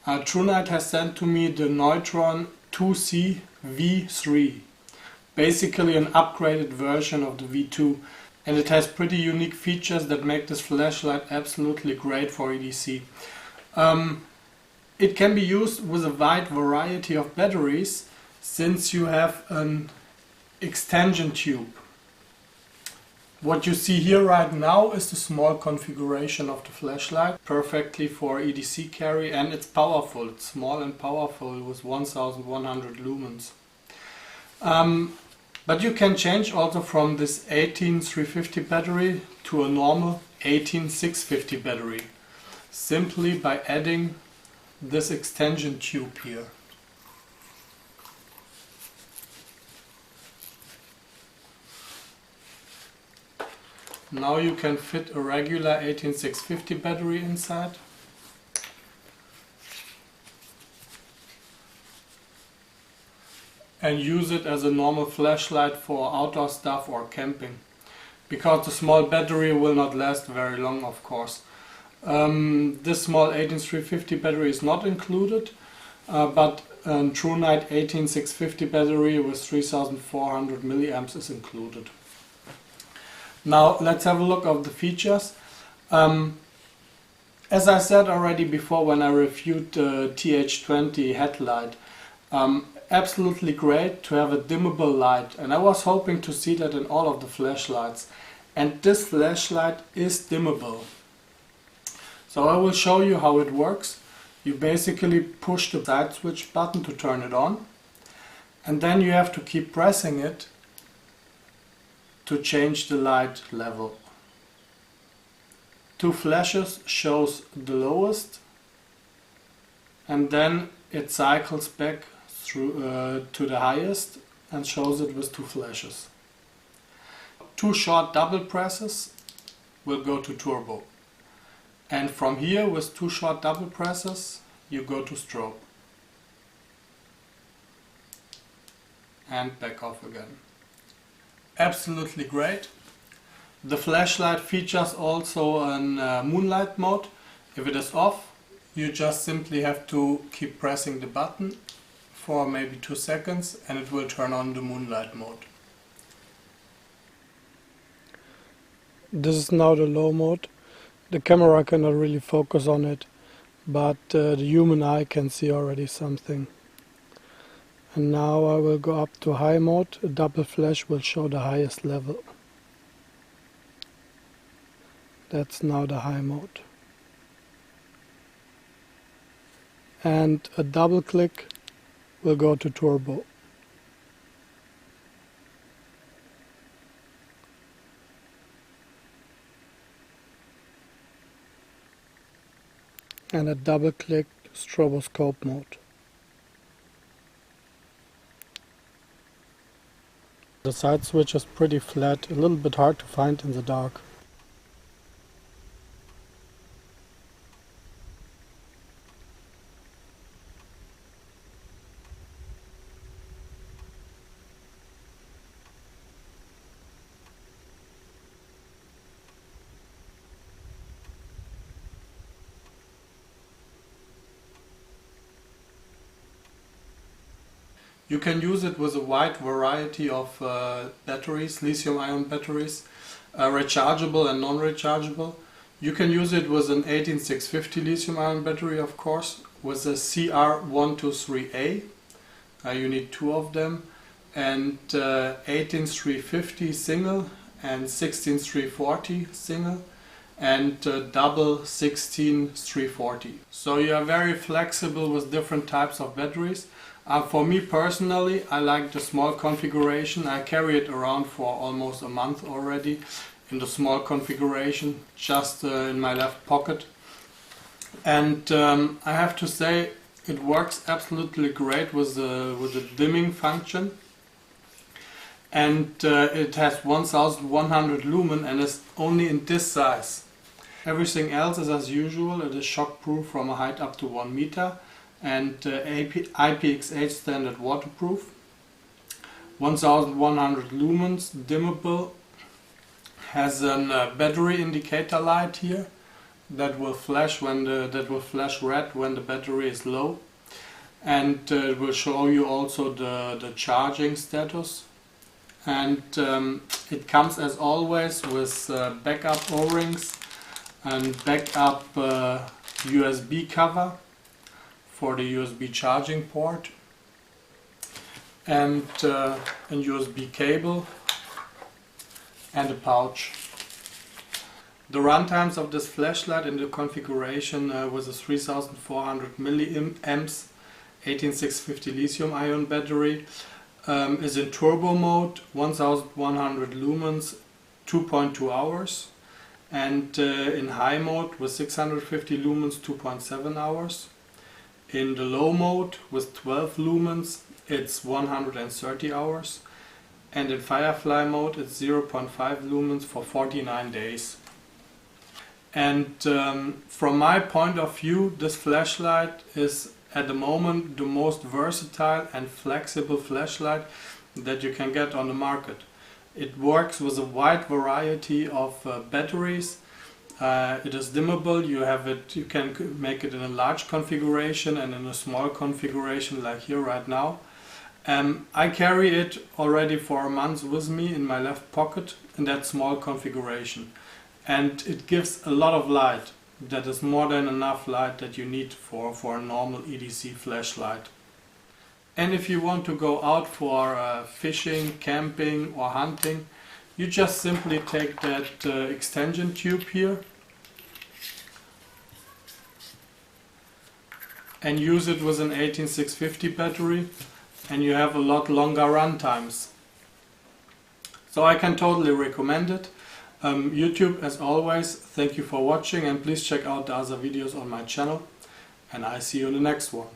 Thrunite has sent to me the Neutron 2C V3, basically an upgraded version of the V2, and it has pretty unique features that make this flashlight absolutely great for EDC. It can be used with a wide variety of batteries, since you have an extension tube. What you see here right now is the small configuration of the flashlight, perfectly for EDC carry, and it's powerful. It's small and powerful with 1100 lumens. But you can change also from this 18350 battery to a normal 18650 battery, simply by adding this extension tube here. Now you can fit a regular 18650 battery inside. And use it as a normal flashlight for outdoor stuff or camping. Because the small battery will not last very long, of course. This small 18350 battery is not included, but a Thrunite 18650 battery with 3400 milliamps is included. Now let's have a look at the features. As I said already before when I reviewed the TH20 headlight, absolutely great to have a dimmable light, and I was hoping to see that in all of the flashlights, and this flashlight is dimmable. So I will show you how it works. You basically push the side switch button to turn it on, and then you have to keep pressing it to change the light level. 2 flashes shows the lowest, and then it cycles back through to the highest and shows it with 2 flashes. 2 short double presses will go to turbo, and from here with 2 short double presses you go to strobe and back off again. Absolutely great. The flashlight features also a Moonlight Mode. If it is off, you just simply have to keep pressing the button for maybe 2 seconds and it will turn on the Moonlight Mode. This is now the low mode. The camera cannot really focus on it, but the human eye can see already something. And now I will go up to high mode. A double flash will show the highest level. That's now the high mode. And a double click will go to turbo. And a double click stroboscope mode. The side switch is pretty flat, a little bit hard to find in the dark. You can use it with a wide variety of batteries, lithium-ion batteries, rechargeable and non-rechargeable. You can use it with an 18650 lithium-ion battery, of course, with a CR123A. You need 2 of them, and 18350 single and 16340 single, and double 16340. So you are very flexible with different types of batteries. For me personally, I like the small configuration. I carry it around for almost a month already in the small configuration, just in my left pocket. And I have to say it works absolutely great with the dimming function. And it has 1100 lumen and is only in this size. Everything else is as usual. It is shockproof from a height up to 1 meter. And IPX8 standard waterproof, 1100 lumens, dimmable, has a battery indicator light here that will flash red when the battery is low, and it will show you also the charging status. And it comes as always with backup O-rings and backup USB cover for the USB charging port, and a USB cable and a pouch. The runtimes of this flashlight in the configuration with a 3400 milliamps 18650 lithium ion battery is in turbo mode, 1100 lumens, 2.2 hours, and in high mode with 650 lumens, 2.7 hours. In the low mode with 12 lumens it's 130 hours, and in Firefly mode it's 0.5 lumens for 49 days. And from my point of view, this flashlight is at the moment the most versatile and flexible flashlight that you can get on the market. It works with a wide variety of batteries. It is dimmable. You can make it in a large configuration and in a small configuration like here right now. I carry it already for a month with me in my left pocket in that small configuration, and it gives a lot of light. That is more than enough light that you need for a normal EDC flashlight. And if you want to go out for fishing, camping or hunting, you just simply take that extension tube here and use it with an 18650 battery, and you have a lot longer run times. So I can totally recommend it. YouTube, as always, thank you for watching, and please check out the other videos on my channel, and I see you in the next one.